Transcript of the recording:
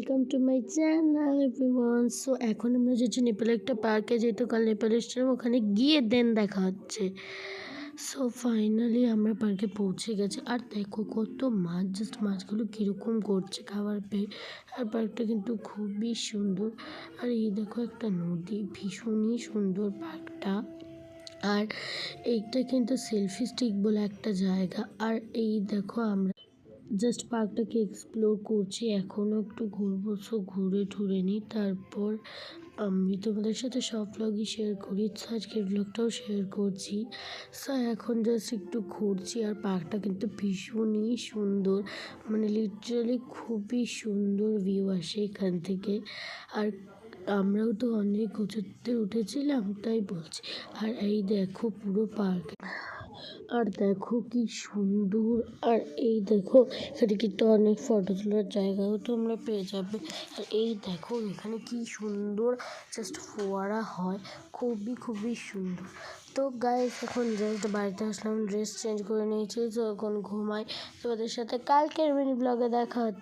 Welcome to my channel everyone. So এখন আমরা যাচ্ছি নেপালে একটা পার্কে, যেহেতু কাল নেপাল এসেছিলাম, ওখানে গিয়ে দেন দেখা হচ্ছে। সো ফাইনালি আমরা পার্কে পৌঁছে গেছি। আর দেখো কত মাছ, জাস্ট মাছগুলো কীরকম করছে খাবার পেয়ে। আর পার্কটা কিন্তু খুবই সুন্দর। আর এই দেখো একটা নদী, ভীষণই সুন্দর পার্কটা। আর এইটা কিন্তু সেলফি স্টিক বলে একটা জায়গা। আর এই দেখো আমরা জাস্ট পার্কটাকে এক্সপ্লোর করছি, এখনও একটু ঘুরবো। সো ঘুরে ঠুরে নিই, তারপর আমি তোমাদের সাথে সব ভ্লগই শেয়ার করি। আজকের ভ্লগটাও শেয়ার করছি। সো এখন জাস্ট একটু ঘুরছি। আর পার্কটা কিন্তু ভীষণই সুন্দর, মানে লিটারালি খুবই সুন্দর ভিউ আসে এখান থেকে। আর আমরাও তো অনেক উঁচুতে উঠেছিলাম, তাই বলছি। আর এই দেখো পুরো পার্ক, আর দেখো কি সুন্দর। আর এই দেখো এখানে কিন্তু অনেক ফটো তোলার জায়গাও তোমরা পেয়ে যাবে। আর এই দেখো এখানে কি সুন্দর জাস্ট ফোয়ারা হয়, খুবই সুন্দর। তো গাইস এখন জাস্ট বাড়িতে আসলাম, ড্রেস চেঞ্জ করে নিয়েছি। তো এখন ঘুমাই। তোমাদের সাথে কালকের মিনি ব্লগে দেখা হচ্ছে।